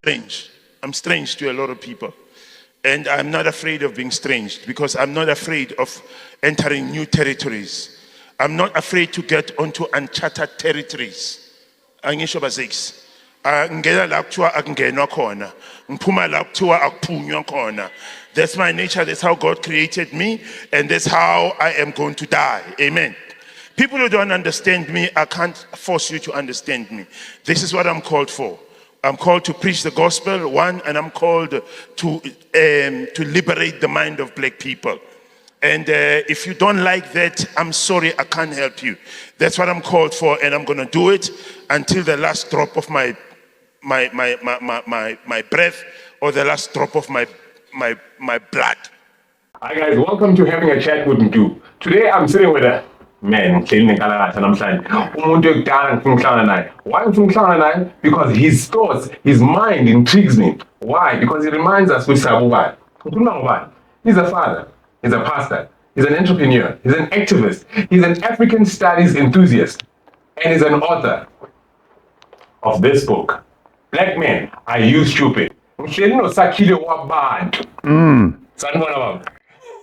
strange. I'm strange to a lot of people. And I'm not afraid of being strange because I'm not afraid of entering new territories. I'm not afraid to get onto uncharted territories. Angisho bazekisi. Ngena la kuthiwa akungenwa khona. Ngiphuma la kuthiwa akuphunywa khona. That's my nature, that's how God created me, and that's how I am going to die. Amen. People who don't understand me, I can't force you to understand me. This is what I'm called for. I'm called to preach the gospel, one, and I'm called to liberate the mind of black people. And if you don't like that, I'm sorry, I can't help you. That's what I'm called for, and I'm gonna do it until the last drop of my breath or the last drop of my blood. Hi guys, welcome to Having a Chat with Ndu. Today I'm sitting with a man, why? Because his thoughts, his mind intrigues me. Why? Because he reminds us with Sabubai. He's a father, he's a pastor, he's an entrepreneur, he's an activist, he's an African studies enthusiast, and he's an author of this book, Blackman, Are You Stupid? Sakhile Wabantu. Sanibona baba.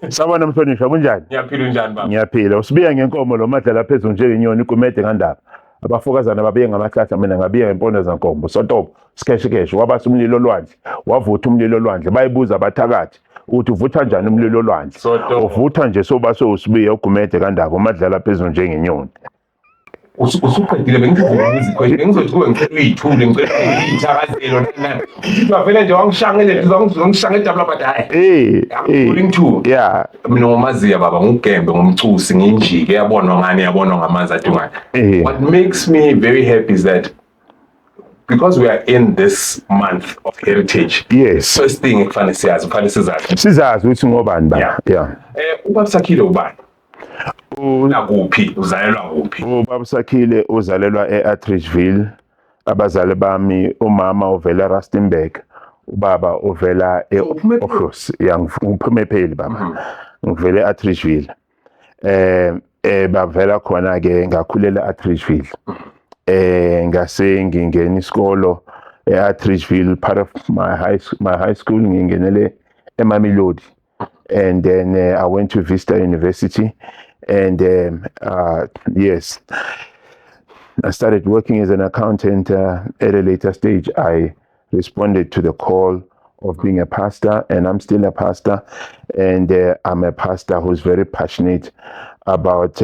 Sawona mhlonishwa kunjani? Ngiyaphila njani baba? Ngiyaphila. Usibiya ngenkomo lo madlela phezulu njengenyoni ikumede ngandaba. Abafokazana babiye ngamahlahla mina ngabiye ngempondo zankombo. Sotobo, skeshikesh wabasa umlilo olwandle. Wavutha umlilo olwandle. Bayibuza abathakathi ukuthi uvutha njani umlilo olwandle. Uvutha nje soba usibiya ugumede ngandaba umadlela phezulu njengenyoni. Usuqedile bengizothi kube ngicela uyithule ngicela uyithakazelo nani vele nje wangishangele ngishangele dabla but according to mina ngomaziya baba ngugembe ngomcusi nginjike yabonwa ngamanzi adungane. What makes me very happy is that because we are in this month of heritage, yes, first thing ekufanele sizazi ukuthi ngobani ba. Ubaba Sakhile ubani? Nakuphi uzalelwa kuphi? Ubaba Sakhile uzalelwa eAtteridgeville. Abazali bami umama uvela Rustenburg, ubaba uvela eOhlos. Ngiphume pheli baba. Ngivela eAtteridgeville. Bavela khona ke ngakhulela eAtteridgeville. Ngase ngingena isikolo eAtteridgeville, part of my high school ngingenele eMamelodi. And then I went to Vista University. And yes, I started working as an accountant. At a later stage, I responded to the call of being a pastor, and I'm still a pastor. And I'm a pastor who's very passionate about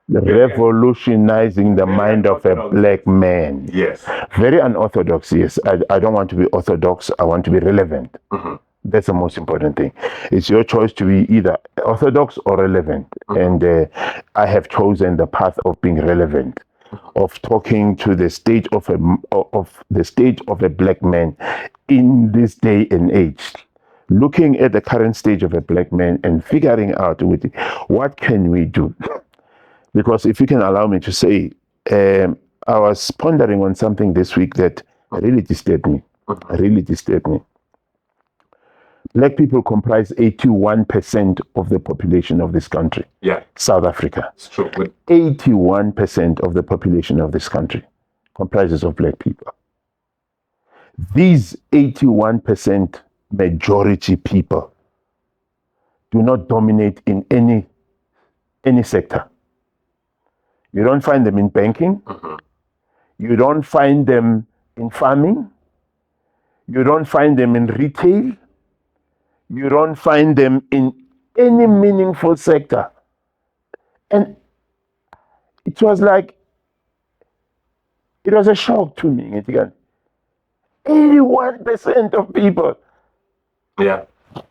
revolutionizing the mind of a black man. Yes. Very unorthodox, yes. I don't want to be orthodox. I want to be relevant. That's the most important thing. It's your choice to be either orthodox or relevant. And I have chosen the path of being relevant, of talking to the stage of a black man in this day and age, looking at the current stage of a black man and figuring out what can we do. Because if you can allow me to say, I was pondering on something this week that really disturbed me. Black people comprise 81% of the population of this country. South Africa. It's true. 81% of the population of this country comprises of black people. These 81% majority people do not dominate in any sector. You don't find them in banking. You don't find them in farming. You don't find them in retail. You don't find them in any meaningful sector. And it was a shock to me. 81% of people.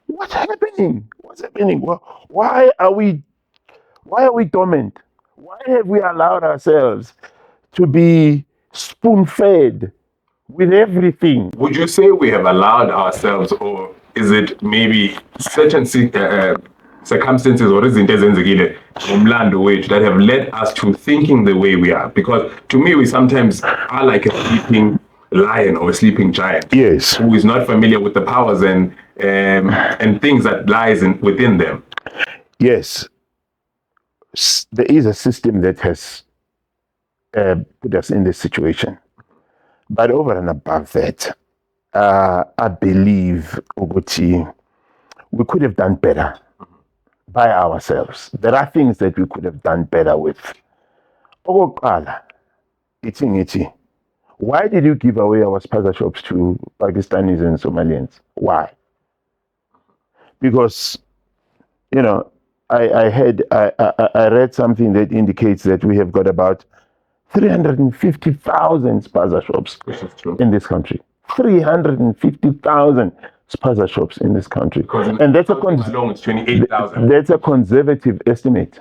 What's happening? Why are we dormant? Why have we allowed ourselves to be spoon-fed with everything? Would you say we have allowed ourselves, or is it maybe certain circumstances or that have led us to thinking the way we are? Because to me, we sometimes are like a sleeping lion or a sleeping giant. Yes. Who is not familiar with the powers and things that lies within them. Yes. There is a system that has put us in this situation. But over and above that, I believe Uguti, we could have done better by ourselves. There are things that we could have done better with. Okokuqala, ithi, why did you give away our spaza shops to Pakistanis and Somalians? Why? Because, I read something that indicates that we have got about 350,000 spaza shops in this country. 350,000 spaza shops in this country. And that's it's 28,000. That's a conservative estimate.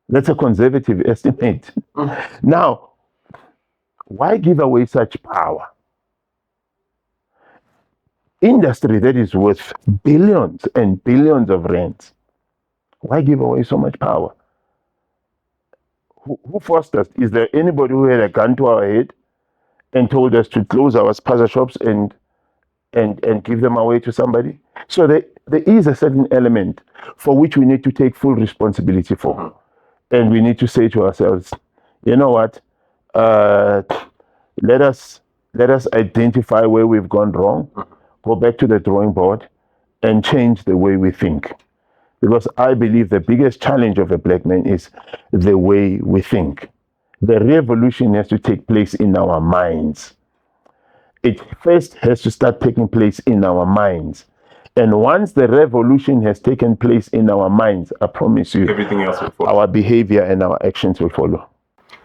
That's a conservative estimate. Now, why give away such power? Industry that is worth billions and billions of rands. Why give away so much power? Who forced us? Is there anybody who had a gun to our head and told us to close our spaza shops and give them away to somebody? So there is a certain element for which we need to take full responsibility for. And we need to say to ourselves, you know what? Let us identify where we've gone wrong, go back to the drawing board and change the way we think. Because I believe the biggest challenge of a black man is the way we think. The revolution has to take place in our minds. It first has to start taking place in our minds. And once the revolution has taken place in our minds, I promise you, everything else will follow. Our behavior and our actions will follow.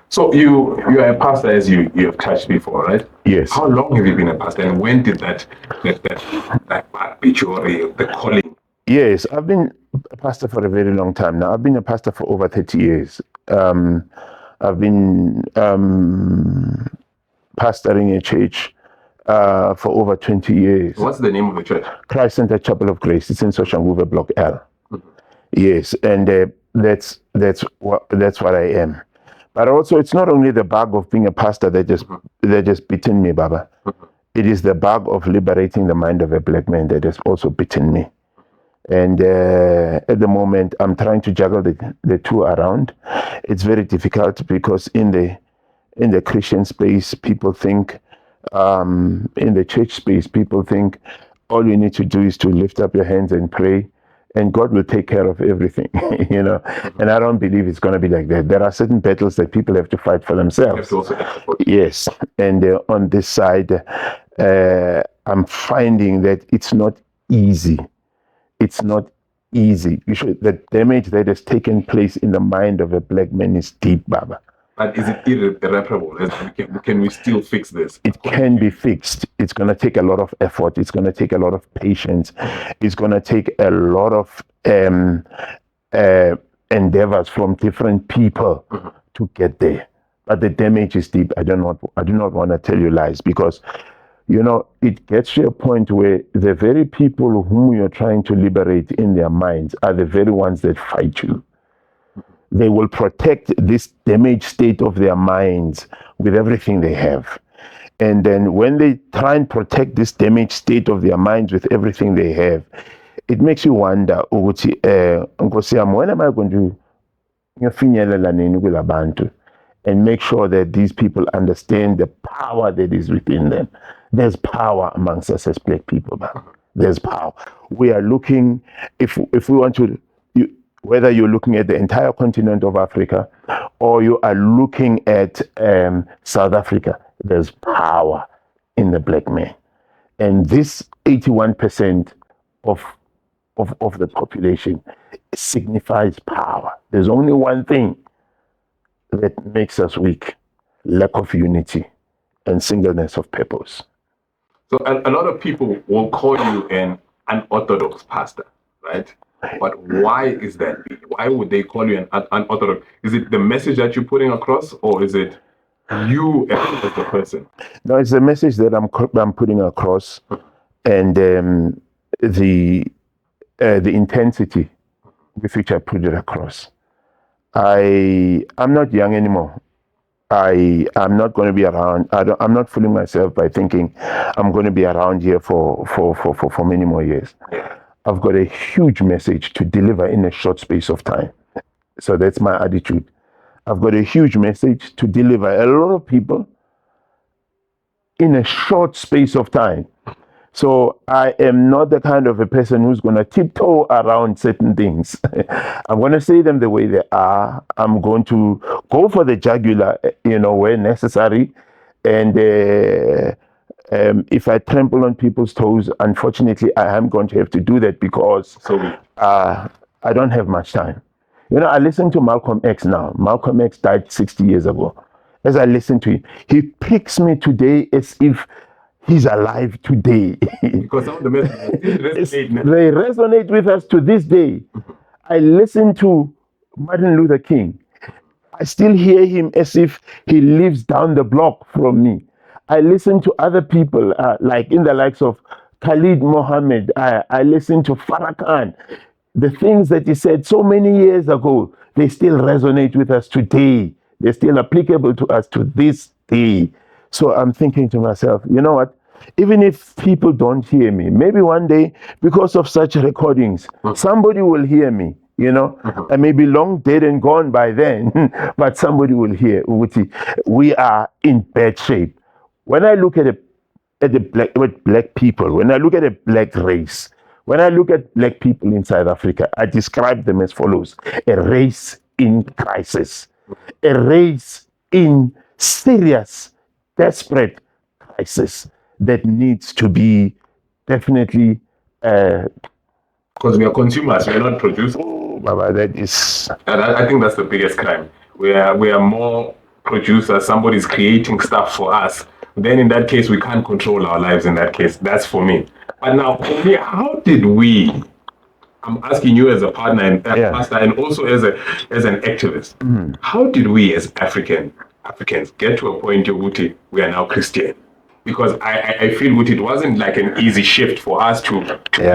So you are a pastor, as you have touched before, right? Yes. How long have you been a pastor, and when did that the calling? Yes, I've been a pastor for a very long time now. I've been a pastor for over 30 years. I've been pastoring a church for over 20 years. What's the name of the church? Christ Center Chapel of Grace. It's in Soshanguve Block L. Yes, and that's what I am. But also, it's not only the bug of being a pastor that just bitten me, Baba. It is the bug of liberating the mind of a black man that has also bitten me. And at the moment, I'm trying to juggle the two around. It's very difficult because in the Christian space, people think, in the church space, people think all you need to do is to lift up your hands and pray, and God will take care of everything, And I don't believe it's going to be like that. There are certain battles that people have to fight for themselves. Yes, and on this side, I'm finding that it's not easy. It's not easy. The damage that has taken place in the mind of a black man is deep, Baba. But is it irreparable? Can we still fix this? It can be fixed. It's going to take a lot of effort. It's going to take a lot of patience. It's going to take a lot of endeavors from different people to get there. But the damage is deep. I do not want to tell you lies, because it gets to a point where the very people whom you're trying to liberate in their minds are the very ones that fight you. They will protect this damaged state of their minds with everything they have. And then when they try and protect this damaged state of their minds with everything they have, it makes you wonder, Nkosi yami, when am I going to ngifinyelela nini kula bantu and make sure that these people understand the power that is within them? There's power amongst us as black people, man. There's power. We are looking, if we want to, whether you're looking at the entire continent of Africa or you are looking at South Africa, there's power in the black man. And this 81% of the population signifies power. There's only one thing that makes us weak: lack of unity and singleness of purpose. So a lot of people will call you an unorthodox pastor, right? But why is that? Why would they call you an unorthodox? Is it the message that you're putting across, or is it you as the person? No, it's the message that I'm putting across, and the intensity with which I put it across. I'm not young anymore. I'm not going to be around. I'm not fooling myself by thinking I'm going to be around here for many more years. I've got a huge message to deliver in a short space of time. So that's my attitude. I've got a huge message to deliver. A lot of people in a short space of time. So I am not the kind of a person who's going to tiptoe around certain things. I'm going to say them the way they are. I'm going to go for the jugular, where necessary. And if I trample on people's toes, unfortunately, I am going to have to do that because I don't have much time. I listen to Malcolm X now. Malcolm X died 60 years ago. As I listen to him, he picks me today as if he's alive today. Because some of the messages they resonate with us to this day. I listen to Martin Luther King. I still hear him as if he lives down the block from me. I listen to other people, like in the likes of Khalid Mohammed. I listen to Farrakhan. The things that he said so many years ago, they still resonate with us today. They're still applicable to us to this day. So I'm thinking to myself, you know what? Even if people don't hear me, maybe one day, because of such recordings, somebody will hear me, I may be long dead and gone by then, but somebody will hear. We are in bad shape. When I look at black people, when I look at a black race, when I look at black people in South Africa, I describe them as follows: a race in crisis, a race in serious, desperate crisis that needs to be definitely. Because we are consumers, we are not producers. Baba, that is. And I think that's the biggest crime. We are more producers. Somebody's creating stuff for us. Then in that case, we can't control our lives. In that case, that's for me. But now, for me, how did we? I'm asking you as a partner and pastor, and also as an activist. How did we as Africans get to a point, Yoguti, we are now Christian? Because I feel it wasn't like an easy shift for us to be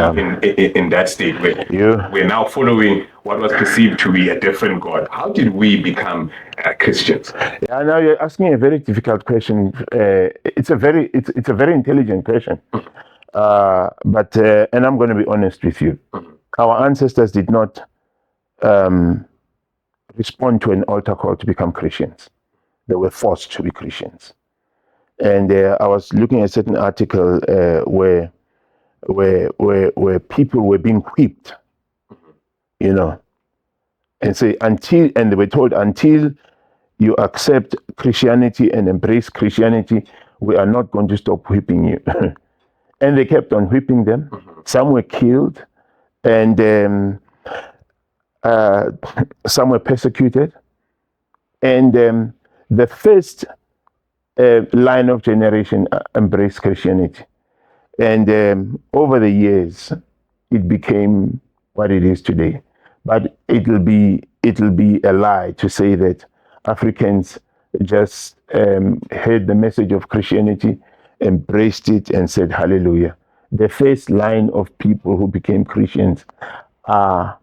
in that state where we're now following what was perceived to be a different God. How did we become Christians? Yeah, now you're asking a very difficult question. It's a very intelligent question. But I'm going to be honest with you. Our ancestors did not respond to an altar call to become Christians. They were forced to be Christians. And I was looking at a certain article where people were being whipped, and they were told, until you accept Christianity and embrace Christianity, we are not going to stop whipping you. And they kept on whipping them. Some were killed, and some were persecuted. And the first line of generation embraced Christianity. And over the years, it became what it is today. But it'll be a lie to say that Africans just heard the message of Christianity, embraced it, and said hallelujah. The first line of people who became Christians are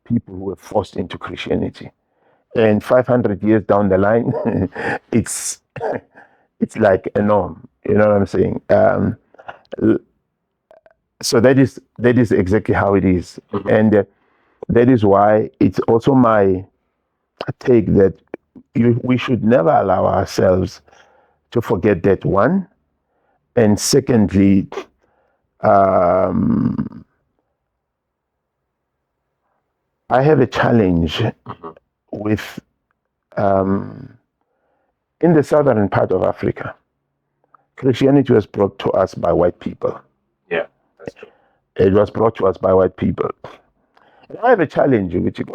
people who were forced into Christianity. And 500 years down the line, it's like a norm. You know what I'm saying? So that is exactly how it is. And that is why it's also my take that we should never allow ourselves to forget that, one. And secondly, I have a challenge with in the southern part of Africa, Christianity was brought to us by white people. Yeah, that's true. It was brought to us by white people. And I have a challenge with you.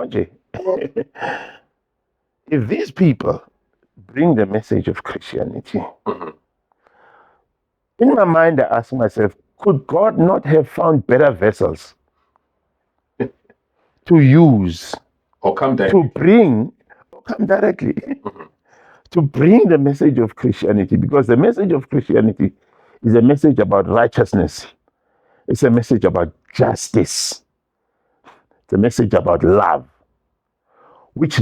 If these people bring the message of Christianity, in my mind I ask myself, could God not have found better vessels to use or come directly to bring the message of Christianity? Because the message of Christianity is a message about righteousness. It's a message about justice. It's a message about love, which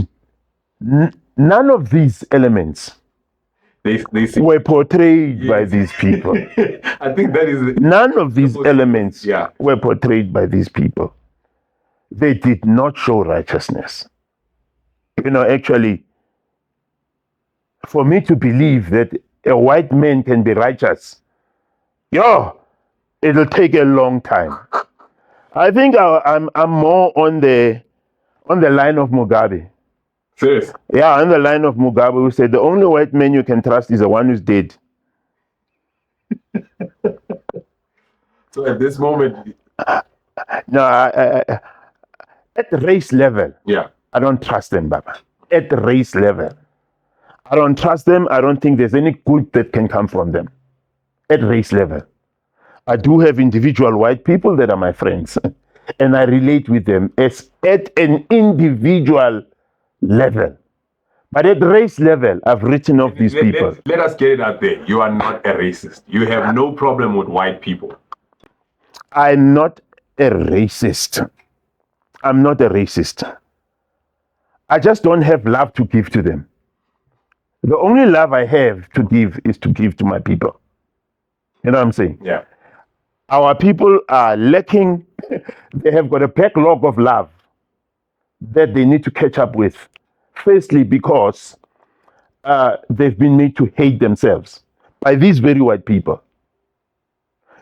none of these elements were portrayed by these people. I think that is none of these elements were portrayed by these people. They did not show righteousness. Actually, for me to believe that a white man can be righteous, it'll take a long time. I think I'm more on the line of Mugabe. Serious? Yeah, on the line of Mugabe, who said the only white man you can trust is the one who's dead. So at this moment, No, at the race level, yeah, I don't trust them, Baba. At the race level, I don't trust them. I don't think there's any good that can come from them. At race level, I do have individual white people that are my friends, and I relate with them as at an individual level. But at race level, I've written off these people. Let us get it out there. You are not a racist. You have no problem with white people. I'm not a racist. I'm not a racist. I just don't have love to give to them. The only love I have to give is to give to my people. You know what I'm saying? Yeah. Our people are lacking, they have got a backlog of love that they need to catch up with. Firstly, because they've been made to hate themselves by these very white people.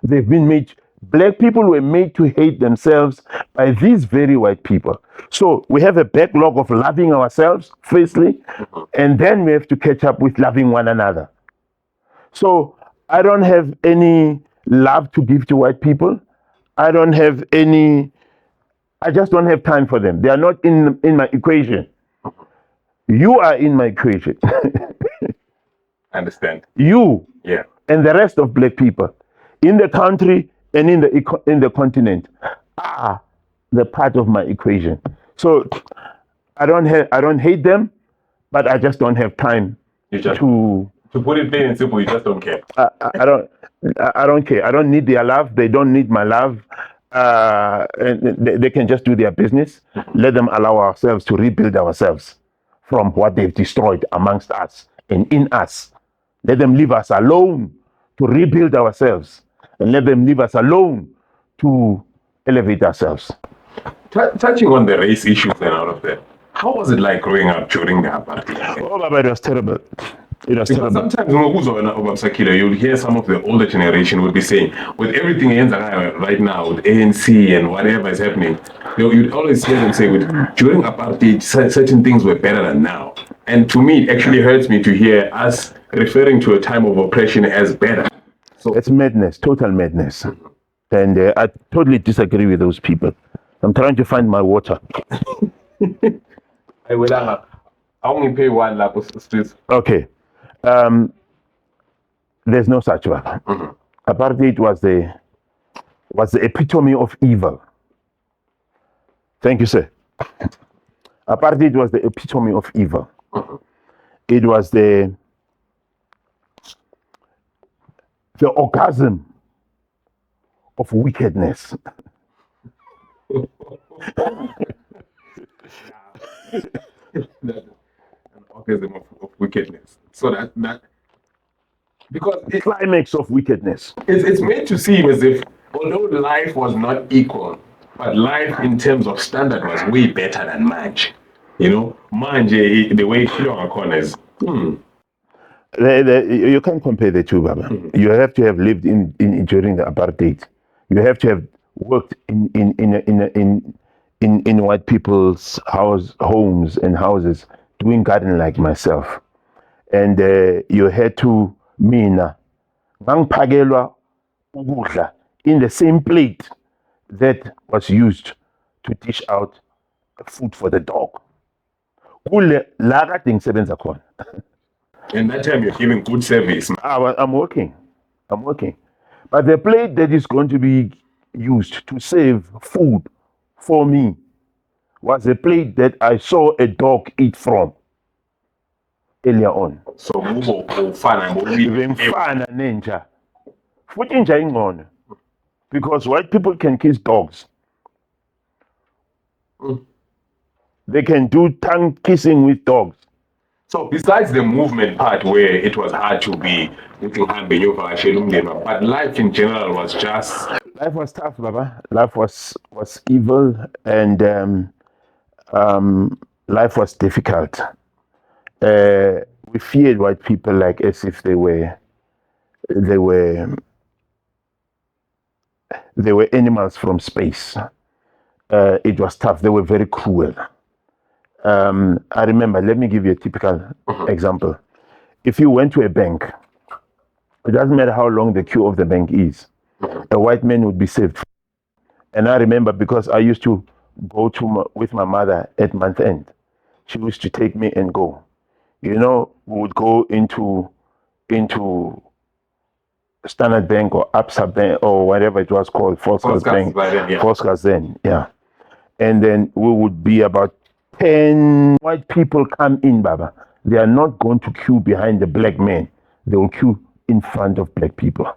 They've been made, black people were made to hate themselves by these very white people. So we have a backlog of loving ourselves, firstly, and then we have to catch up with loving one another. So I don't have any love to give to white people. I just don't have time for them. They are not in my equation. You are in my equation. I understand. You Yeah. and the rest of black people in the country and in the continent are the part of my equation. So I don't hate them, but I just don't have time to put it plain and simple. You just don't care. I don't care. I don't need their love. They don't need my love. And they can just do their business. Let them allow ourselves to rebuild ourselves from what they've destroyed amongst us and in us. Let them leave us alone to rebuild ourselves, and let them leave us alone to elevate ourselves. Touching on the race issues and all of that, how was it like growing up during the apartheid? Oh, Baba, it was terrible. It was terrible. Sometimes when you'll hear some of the older generation would be saying, with everything right now, with ANC and whatever is happening, you'd always hear them say, during apartheid, certain things were better than now. And to me, it actually hurts me to hear us referring to a time of oppression as better. So it's madness, total madness. And I totally disagree with those people. I'm trying to find my water. I will only pay one lap of streets. Okay. There's no such one. Apartheid was the epitome of evil. Thank you, sir. Apartheid was the epitome of evil. It was the orgasm of wickedness. An orgasm of wickedness. So that because The climax of wickedness. it's made to seem as if although life was not equal, but life in terms of standard was way better than manje. You know, manje, the way Shilonga is. You can't compare the two, Baba. You have to have lived in during the apartheid. You have to have worked in white people's homes and houses doing garden like myself, and you had to mina ngangiphakelwa ukudla in the same plate that was used to dish out food for the dog. Kule la kade ngisebenza khona. And that time you're giving good service. I'm working. But the plate that is going to be used to serve food for me was a plate that I saw a dog eat from earlier on. So ufana Bengifana nenja. Futhi inja ingcono. Because white people can kiss dogs. They can do tongue kissing with dogs. So besides the movement part where it was hard to be, but life in general was just... Life was tough, Baba. Life was evil, and life was difficult. We we feared white people like as if they were animals from space. It was tough. They were very cruel. I remember, let me give you a typical example. If you went to a bank, it doesn't matter how long the queue of the bank is, a white man would be saved. And I remember, because I used to go with my mother at month end, she used to take me and go. We would go into Standard Bank or Absa Bank or whatever it was called, Volkskas Bank. Volkskas then, yeah. And then we would be about 10 white people come in, Baba. They are not going to queue behind the black man. They will queue in front of black people.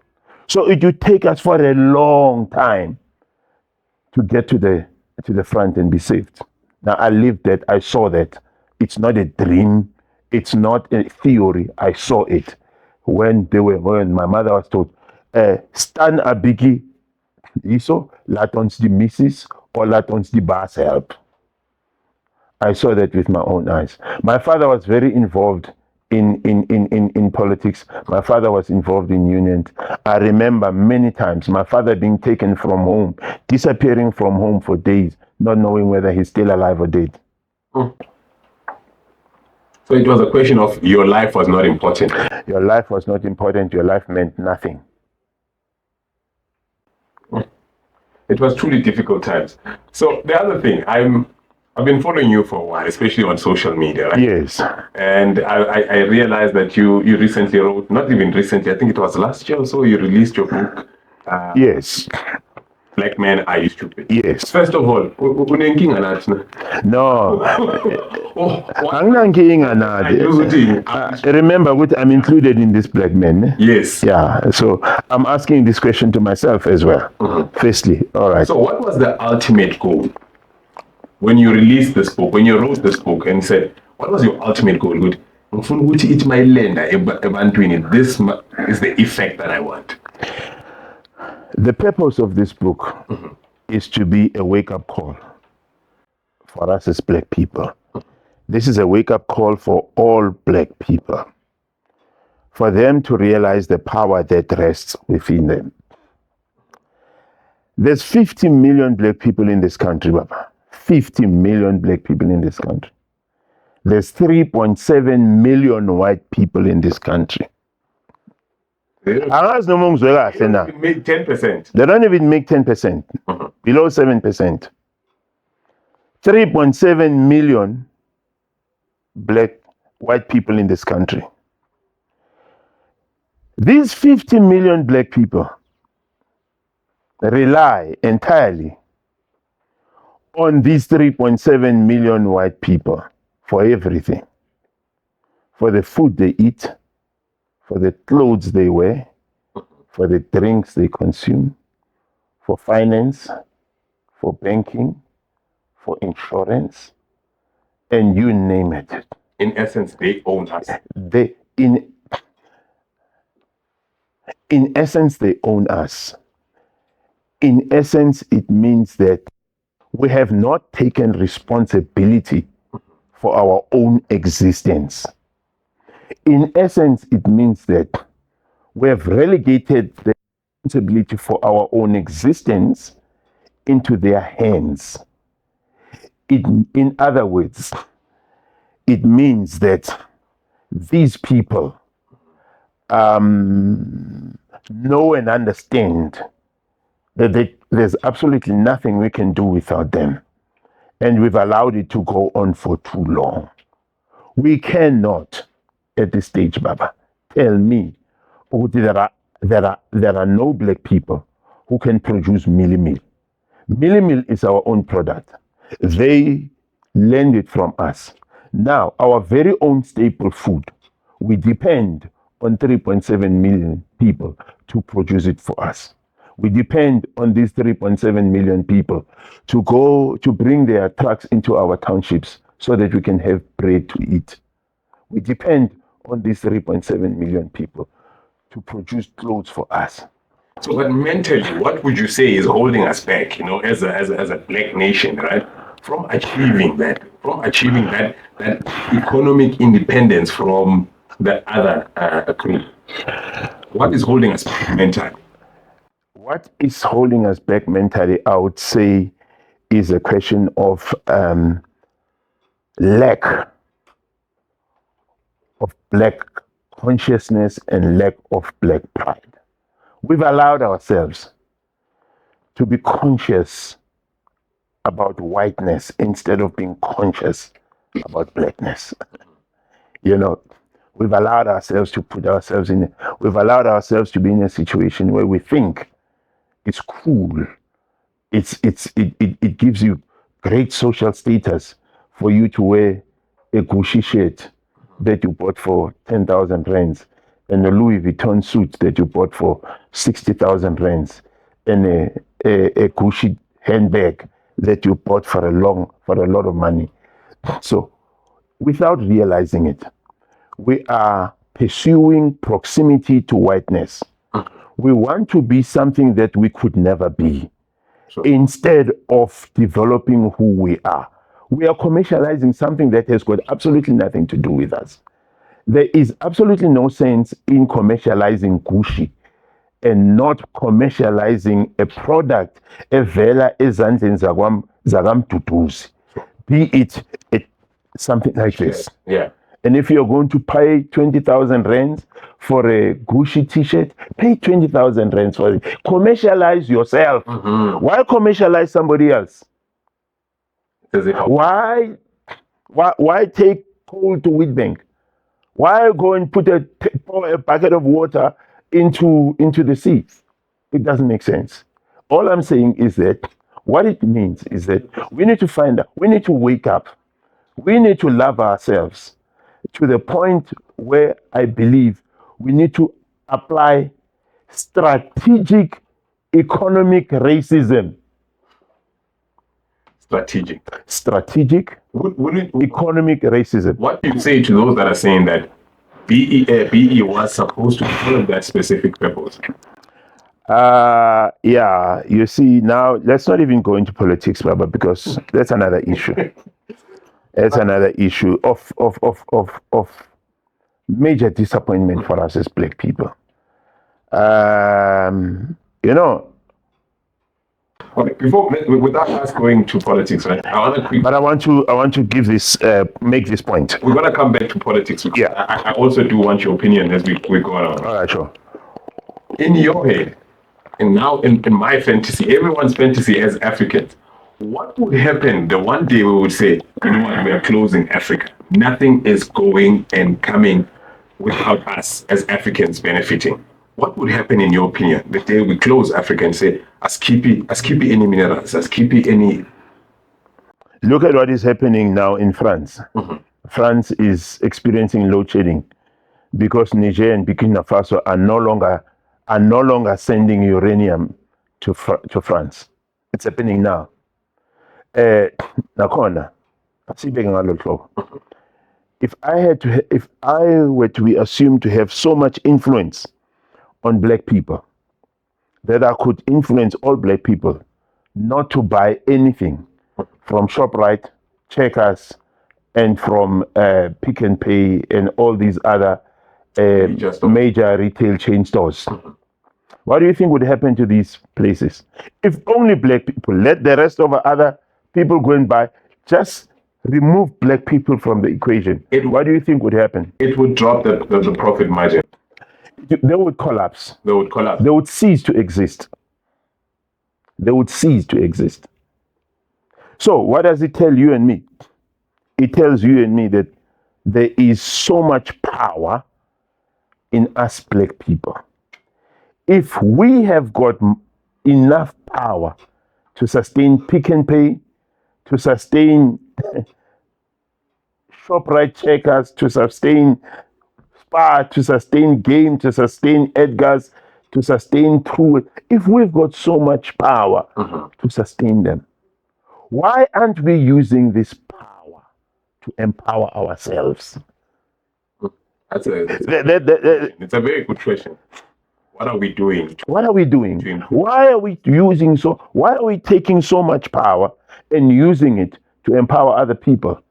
So it would take us for a long time to get to the front and be saved. Now I lived that, I saw that. It's not a dream, it's not a theory. I saw it when my mother was told, Stan a biggie, iso, laat ons die misses or laat ons die baas help. I saw that with my own eyes. My father was very involved in politics. My father was involved in unions. I remember many times my father being taken from home, disappearing from home for days, not knowing whether he's still alive or dead. So it was a question of your life was not important. Your life was not important. Your life meant nothing. It was truly difficult times. So the other thing, I've been following you for a while, especially on social media. Right? Yes. And I realized that you recently wrote, not even recently, I think it was last year or so, you released your book. Yes. Blackman, Are You Stupid? Yes. First of all, no. Remember, I'm included in this Blackman. Yes. Yeah. So I'm asking this question to myself as well. Firstly, all right. So what was the ultimate goal? When you released this book, when you wrote this book and said, what was your ultimate goal? Good. It's my land. This is the effect that I want. The purpose of this book is to be a wake-up call for us as black people. This is a wake-up call for all black people, for them to realize the power that rests within them. There's 50 million black people in this country, Baba. 50 million black people in this country. There's 3.7 million white people in this country. They don't even make 10%. They don't even make 10%. Below 7%. 3.7 million white people in this country. These 50 million black people rely entirely on these 3.7 million white people for everything. For the food they eat, for the clothes they wear, for the drinks they consume, for finance, for banking, for insurance, and you name it. In essence, they own us. In essence, they own us. In essence, it means that we have not taken responsibility for our own existence. In essence, it means that we have relegated the responsibility for our own existence into their hands. In other words, it means that these people know and understand that there's absolutely nothing we can do without them. And we've allowed it to go on for too long. We cannot, at this stage, Baba, tell me there are no black people who can produce Milli Meal. Milli Meal is our own product. They lend it from us. Now, our very own staple food, we depend on 3.7 million people to produce it for us. We depend on these 3.7 million people to bring their trucks into our townships so that we can have bread to eat. We depend on these 3.7 million people to produce clothes for us. So, but mentally, what would you say is holding us back, as a black nation, right? From achieving that economic independence from the other agree. What is holding us back mentally? What is holding us back mentally, I would say, is a question of lack of black consciousness and lack of black pride. We've allowed ourselves to be conscious about whiteness instead of being conscious about blackness. You know, we've allowed ourselves to we've allowed ourselves to be in a situation where we think it's cool. It gives you great social status for you to wear a Gucci shirt that you bought for 10,000 rands and a Louis Vuitton suit that you bought for 60,000 rands and a Gucci handbag that you bought for a lot of money. So without realizing it, we are pursuing proximity to whiteness. We want to be something that we could never be. Sure. Instead of developing who we are. We are commercializing something that has got absolutely nothing to do with us. There is absolutely no sense in commercializing Gucci and not commercializing a product evela ezandleni zakamduduzi, be it something like this. Yeah. And if you're going to pay 20,000 rands for a Gucci t-shirt, pay 20,000 rands for it. Commercialize yourself. Mm-hmm. Why commercialize somebody else? Why take coal to Wheatbank? Why go and pour a bucket of water into the sea? It doesn't make sense. All I'm saying is that what it means is that we need to wake up. We need to love ourselves to the point where I believe we need to apply strategic economic racism. Strategic economic racism. What do you say to those that are saying that BE was supposed to serve that specific purpose? Yeah, you see, now let's not even go into politics, Baba, because that's another issue. It's another issue of major disappointment for us as black people. You know. Without us going to politics, right? I want to give this make this point. We're gonna come back to politics. Yeah. I also do want your opinion as we go on. All right, sure. In your head, and now in my fantasy, everyone's fantasy as Africans, what would happen the one day we would say, you know what, we are closing Africa. Nothing is going and coming without us as Africans benefiting. What would happen in your opinion the day we close Africa and say, Askipi any minerals, Askipi any... Look at what is happening now in France. Mm-hmm. France is experiencing load shedding because Niger and Burkina Faso are no longer sending uranium to France. It's happening now. Nakona, if I were to be assumed to have so much influence on black people that I could influence all black people not to buy anything from ShopRite, Checkers, and from Pick and Pay and all these other major retail chain stores. What do you think would happen to these places? If only black people let the rest of the other people go and buy, just remove black people from the equation. What do you think would happen? It would drop the profit margin. They would collapse. They would collapse. They would cease to exist. They would cease to exist. So what does it tell you and me? It tells you and me that there is so much power in us black people. If we have got enough power to sustain Pick and Pay, to sustain ShopRite, Checkers, to sustain Spar, to sustain Game, to sustain Edgar's, to sustain True, if we've got so much power to sustain them, why aren't we using this power to empower ourselves? It's a very good question. What are we doing? Why are we taking so much power and using it to empower other people?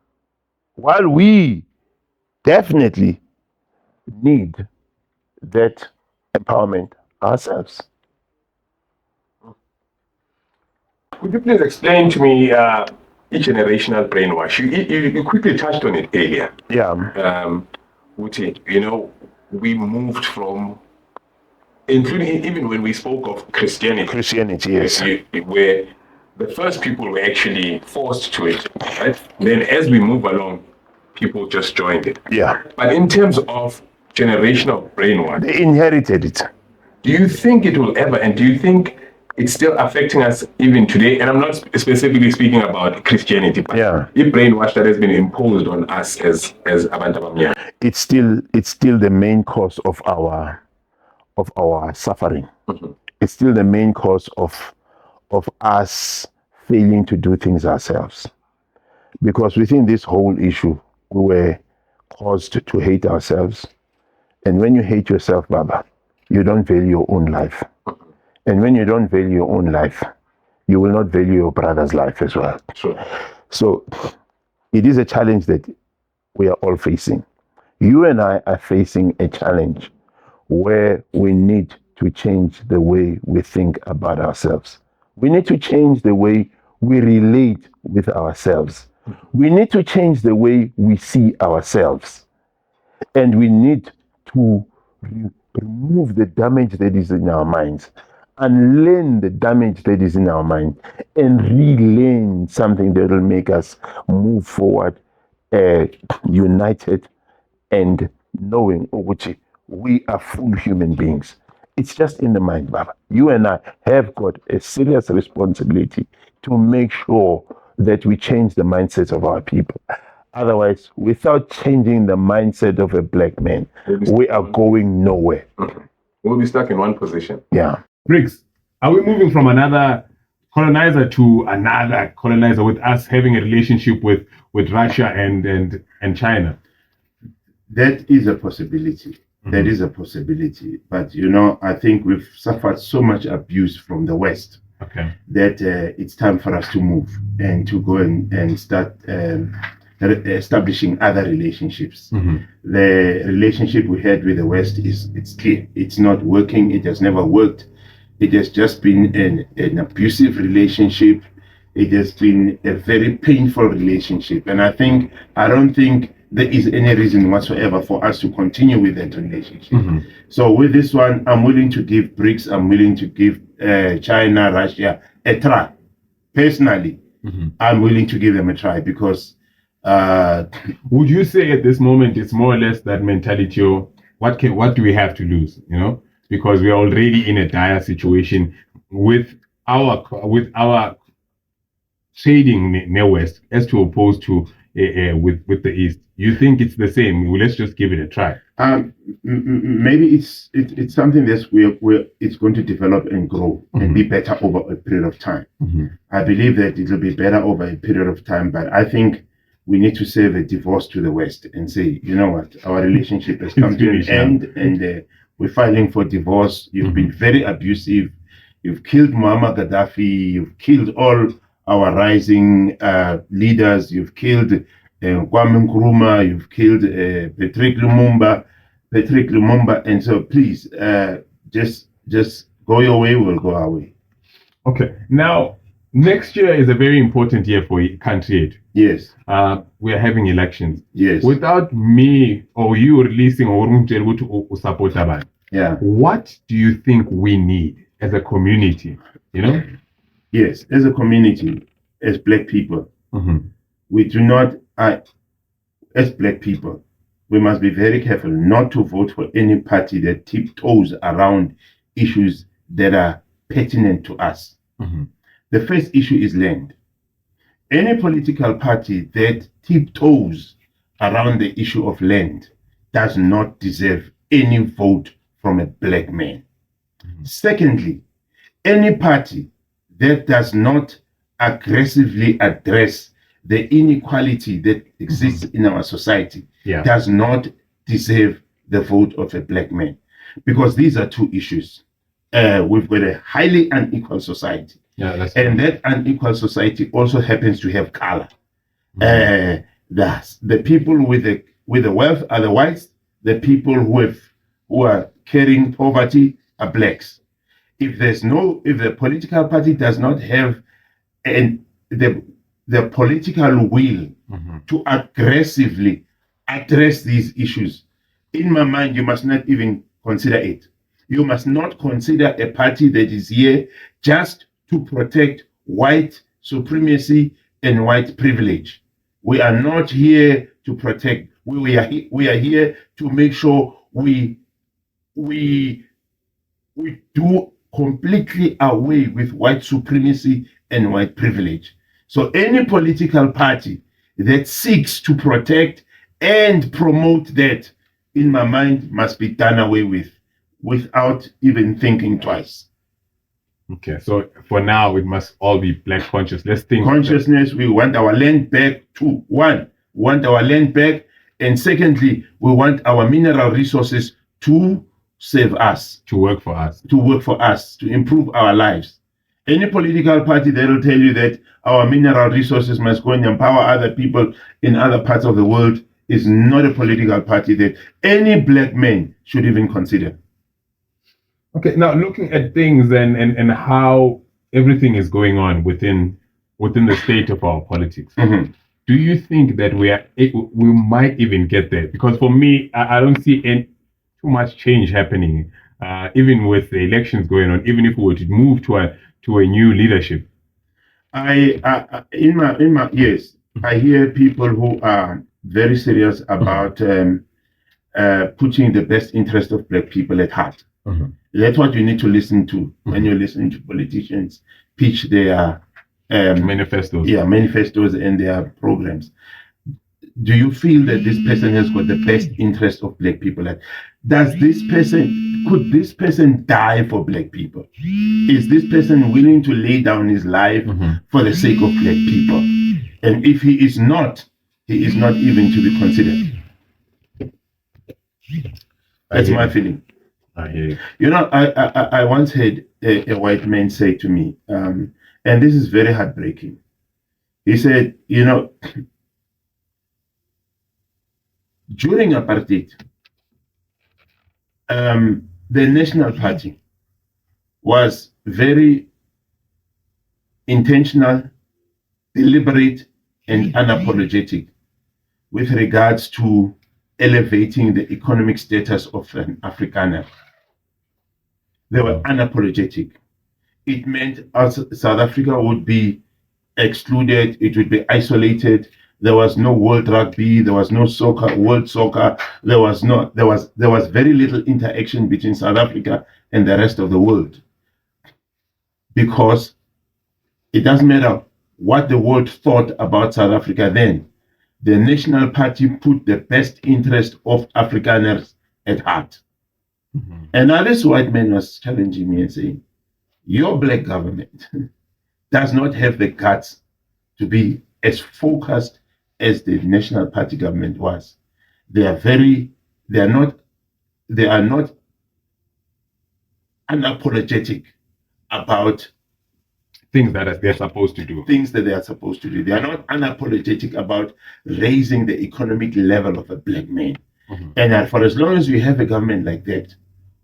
While we definitely need that empowerment ourselves. Could you please explain to me intergenerational brainwash? You quickly touched on it earlier. Yeah. Wuti, we moved from, including even when we spoke of Christianity. Christianity, yes. Where the first people were actually forced to it, right? Then as we move along, people just joined it. Yeah. But in terms of generational brainwash, They inherited it. do you think it will ever, and do you think it's still affecting us even today? And I'm not specifically speaking about Christianity, but the brainwash that has been imposed on us as Abantu Abamnyama. It's still the main cause of our suffering. Mm-hmm. It's still the main cause of us failing to do things ourselves. Because within this whole issue, we were caused to hate ourselves. And when you hate yourself, Baba, you don't value your own life. And when you don't value your own life, you will not value your brother's life as well. Sure. So it is a challenge that we are all facing. You and I are facing a challenge where we need to change the way we think about ourselves. We need to change the way we relate with ourselves. We need to change the way we see ourselves. And we need to remove the damage that is in our minds, unlearn the damage that is in our mind, and relearn something that will make us move forward united and knowing, Oguchi, we are full human beings. It's just in the mind, Baba. You and I have got a serious responsibility to make sure that we change the mindsets of our people. Otherwise, without changing the mindset of a black man, we are going nowhere. Mm-hmm. We'll be stuck in one position. Yeah. BRICS, are we moving from another colonizer to another colonizer, with us having a relationship with Russia and China? That is a possibility. Mm-hmm. That is a possibility. But, I think we've suffered so much abuse from the West that it's time for us to move and to go and start establishing other relationships. Mm-hmm. The relationship we had with the West it's clear. It's not working. It has never worked. It has just been an abusive relationship. It has been a very painful relationship. And I don't think there is any reason whatsoever for us to continue with that relationship. Mm-hmm. So with this one, I'm willing to give BRICS, I'm willing to give China, Russia a try. Personally, mm-hmm. I'm willing to give them a try because... would you say at this moment it's more or less that mentality of what do we have to lose, because we are already in a dire situation with our trading near West as to opposed to with the East? You think it's the same? Well, let's just give it a try. Maybe it's something that it's going to develop and grow mm-hmm. and be better over a period of time. Mm-hmm. I believe that it will be better over a period of time, but I think we need to say the divorce to the West and say, you know what, our relationship has come to an end and we're filing for divorce. You've mm-hmm. been very abusive. You've killed Muammar Gaddafi. You've killed all our rising leaders. You've killed Kwame Nkrumah. You've killed Patrick Lumumba. And so please, just go your way, we'll go our way. Okay. Now, next year is a very important year for country. Yes. We are having elections. Yes. Without me or you releasing to support Taban, what do you think we need as a community? Yes, as a community, as black people, mm-hmm. we do not, as black people, we must be very careful not to vote for any party that tiptoes around issues that are pertinent to us. Mm-hmm. The first issue is land. Any political party that tiptoes around the issue of land does not deserve any vote from a black man. Mm-hmm. Secondly, any party that does not aggressively address the inequality that exists mm-hmm. in our society does not deserve the vote of a black man. Because these are two issues. We've got a highly unequal society. And that unequal society also happens to have color. Mm-hmm. The people with the wealth are the whites, the people who are carrying poverty are blacks. If the political party does not have the political will to aggressively address these issues, in my mind, you must not even consider it. You must not consider a party that is here just to protect white supremacy and white privilege. We are not here to protect. We are here to make sure we do completely away with white supremacy and white privilege. So any political party that seeks to protect and promote that, in my mind, must be done away with without even thinking twice. Okay, so for now, it must all be black conscious. Let's think. Consciousness, we want our land back to one. We want our land back. And secondly, we want our mineral resources to save us. To work for us. To work for us, to improve our lives. Any political party that will tell you that our mineral resources must go and empower other people in other parts of the world is not a political party that any black man should even consider. Okay, now looking at things and how everything is going on within the state of our politics, do you think that we might even get there? Because for me, I don't see too much change happening, even with the elections going on. Even if we were to move to a new leadership, yes, I hear people who are very serious about putting the best interest of black people at heart. That's what you need to listen to when you're listening to politicians pitch their manifestos. Yeah, manifestos and their programs. Do you feel that this person has got the best interest of black people? Could this person die for black people? Is this person willing to lay down his life for the sake of black people? And if he is not even to be considered. That's my feeling. I hear you. You know, I once heard a white man say to me, and this is very heartbreaking. He said, you know, during apartheid, the National Party was very intentional, deliberate, and unapologetic with regards to elevating the economic status of an Afrikaner. They were unapologetic. It meant South Africa would be excluded, it would be isolated. There was no world rugby, there was no soccer, world soccer, there was very little interaction between South Africa and the rest of the world. Because it doesn't matter what the world thought about South Africa then, the National Party put the best interest of Afrikaners at heart. And now this white man was challenging me and saying, your black government does not have the guts to be as focused as the National Party government was. They are not unapologetic about things that they're supposed to do. Things that they are supposed to do. They are not unapologetic about raising the economic level of a black man. And for as long as we have a government like that,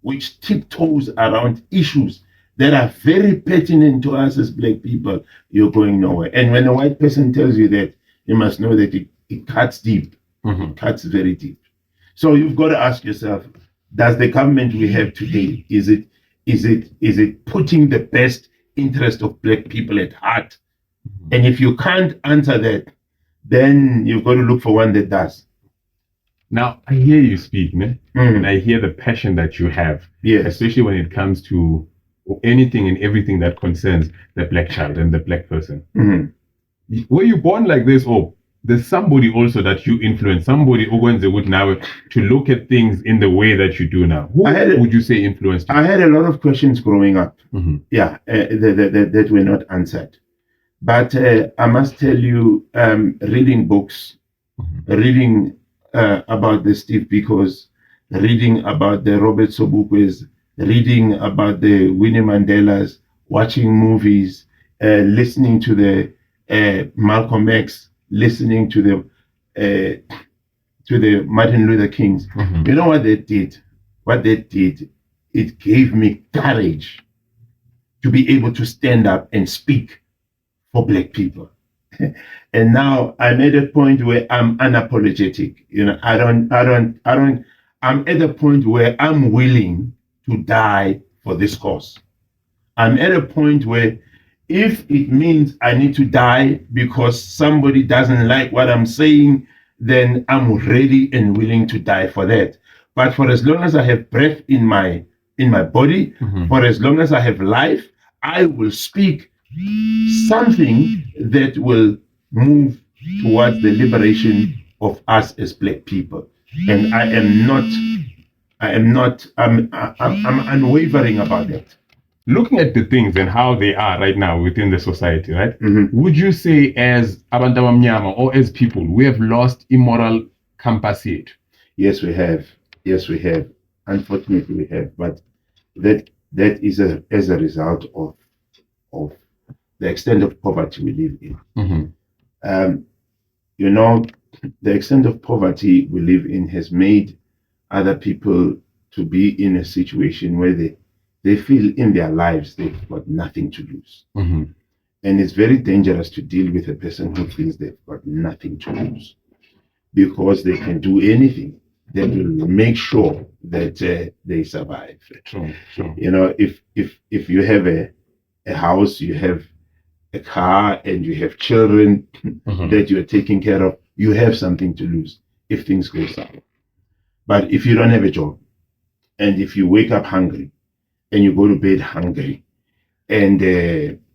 which tiptoes around issues that are very pertinent to us as black people, you're going nowhere. And when a white person tells you that, you must know that it cuts deep. It cuts very deep. So you've got to ask yourself, does the government we have today, is it putting the best interest of black people at heart? And if you can't answer that, then you've got to look for one that does. Now, I hear you speak, man, and I hear the passion that you have, especially when it comes to anything and everything that concerns the black child and the black person. Were you born like this, or there's somebody also that you influence, somebody who went would now to look at things in the way that you do now? Who would you say influenced you? I had a lot of questions growing up, that were not answered. But I must tell you, reading books, reading about the Steve Bikos, reading about the Robert Sobukwes, reading about the Winnie Mandelas, watching movies, listening to the Malcolm X, listening to to the Martin Luther Kings. You know what they did? What they did, it gave me courage to be able to stand up and speak for Black people. And now I'm at a point where I'm unapologetic. You know, I'm at a point where I'm willing to die for this cause. I'm at a point where if it means I need to die because somebody doesn't like what I'm saying, then I'm ready and willing to die for that. But for as long as I have breath in my body, for as long as I have life, I will speak something that will move towards the liberation of us as Black people. And I'm unwavering about that. Looking at the things and how they are right now within the society, right? Would you say as abantu abamnyama or as people, we have lost immoral compass yet? Yes, we have. Yes, we have. Unfortunately, we have. But that is as a result of the extent of poverty we live in. You know, the extent of poverty we live in has made other people to be in a situation where they feel in their lives they've got nothing to lose. And it's very dangerous to deal with a person who feels they've got nothing to lose, because they can do anything that will make sure that they survive. True. You know, if you have a house, you have a car, and you have children that you're taking care of, you have something to lose if things go south. But if you don't have a job, and if you wake up hungry, and you go to bed hungry, and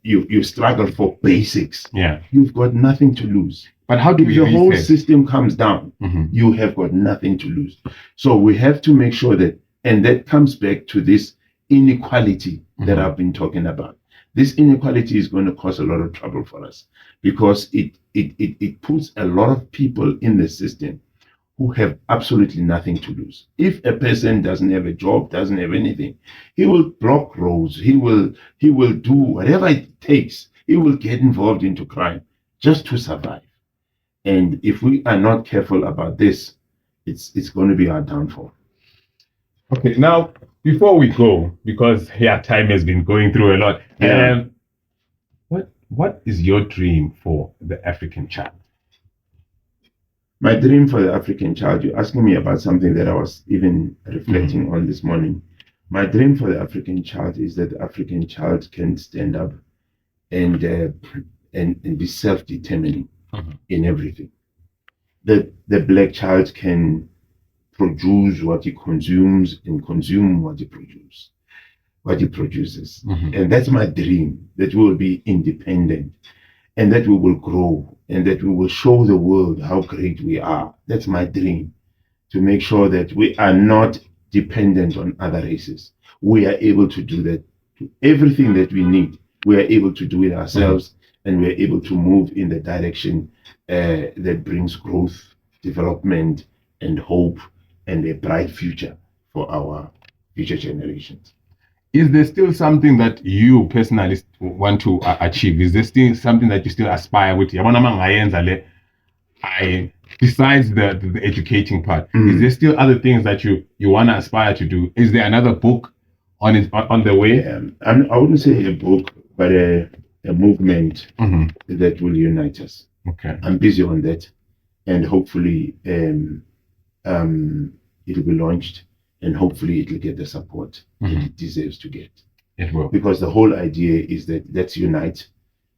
you struggle for basics, you've got nothing to lose. But how do if we the whole reset? system comes down, you have got nothing to lose. So we have to make sure that, and that comes back to this inequality that I've been talking about. This inequality is going to cause a lot of trouble for us, because it puts a lot of people in the system who have absolutely nothing to lose. If a person doesn't have a job, doesn't have anything, he will block roads, he will do whatever it takes. He will get involved into crime just to survive. And if we are not careful about this, it's going to be our downfall. Okay, now before we go, because time has been going through a lot. What is your dream for the African child? My dream for the African child, you're asking me about something that I was even reflecting on this morning. My dream for the African child is that the African child can stand up and be self-determining in everything. That the Black child can produce what he consumes and consume what he produces. And that's my dream, that we will be independent, and that we will grow, and that we will show the world how great we are. That's my dream, to make sure that we are not dependent on other races. We are able to do that. Everything that we need, we are able to do it ourselves, and we are able to move in the direction that brings growth, development, and hope, and a bright future for our future generations. Is there still something that you personally want to achieve? Is there still something that you still aspire with? Besides the educating part, is there still other things that you want to aspire to do? Is there another book on the way? I wouldn't say a book, but a movement that will unite us. Okay. I'm busy on that, and hopefully it will be launched, and hopefully it will get the support that it deserves to get. It will. Because the whole idea is that let's unite,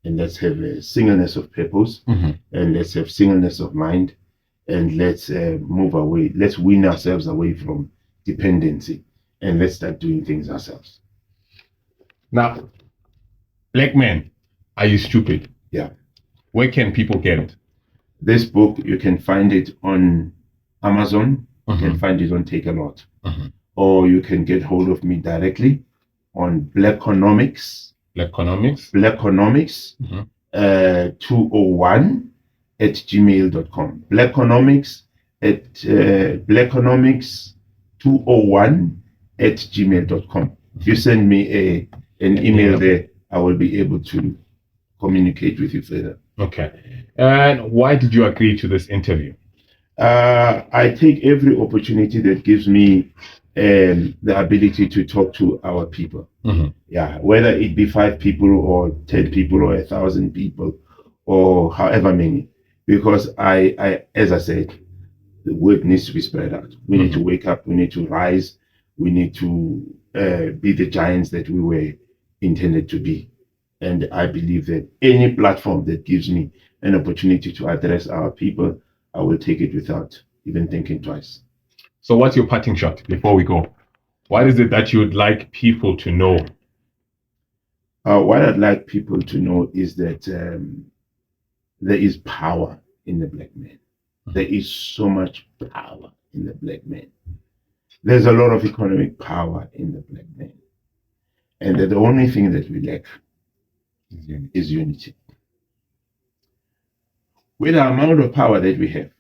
and let's have a singleness of purpose, and let's have singleness of mind, and let's move away. Let's win ourselves away from dependency, and let's start doing things ourselves. Now, Blackman, Are You Stupid? Yeah. Where can people get it? This book, you can find it on Amazon. You can find it on Take a Lot. Or you can get hold of me directly on Blackonomics. 201 at gmail.com. Blackonomics at Blackonomics 201 at gmail.com. If you send me an email there, I will be able to communicate with you further. Okay. And why did you agree to this interview? I take every opportunity that gives me the ability to talk to our people. Yeah, whether it be 5 people or 10 people or 1,000 people or however many, because I as I said, the word needs to be spread out. We need to wake up. We need to rise. We need to be the giants that we were intended to be. And I believe that any platform that gives me an opportunity to address our people, I will take it without even thinking twice. So what's your parting shot before we go? What is it that you would like people to know? What I'd like people to know is that there is power in the black man. There is so much power in the black man. There's a lot of economic power in the black man. And that the only thing that we lack is unity. With the amount of power that we have,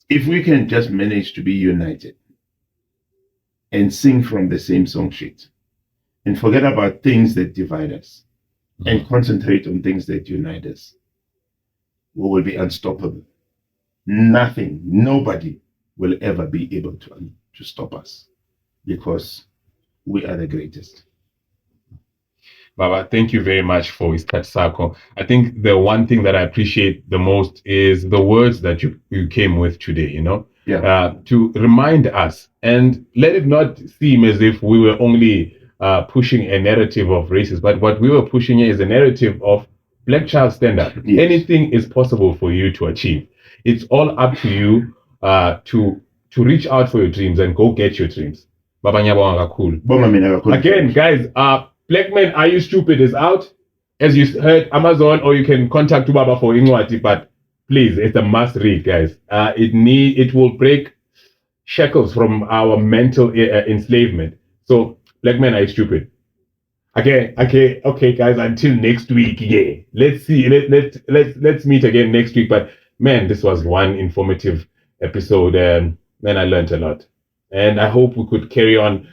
if we can just manage to be united and sing from the same song sheet and forget about things that divide us and concentrate on things that unite us, we will be unstoppable. Nothing, nobody will ever be able to stop us because we are the greatest. Baba, thank you very much for Iskat Sako. I think the one thing that I appreciate the most is the words that you came with today, to remind us and let it not seem as if we were only pushing a narrative of racism, but what we were pushing is a narrative of Black Child Stand Up. Yes. Anything is possible for you to achieve. It's all up to you to reach out for your dreams and go get your dreams. Baba Nyabonga cool. Again, guys, Blackman, Are You Stupid is out. As you heard, Amazon, or you can contact Baba for Ingwati, but please, it's a must read, guys. It will break shackles from our mental enslavement. So, Blackman, Are You Stupid? Okay, guys, until next week, yeah. Let's see, let's meet again next week. But man, this was one informative episode. Man, I learned a lot. And I hope we could carry on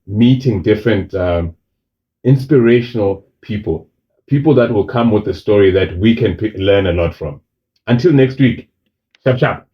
meeting different inspirational people that will come with a story that we can learn a lot from. Until next week, chap chap.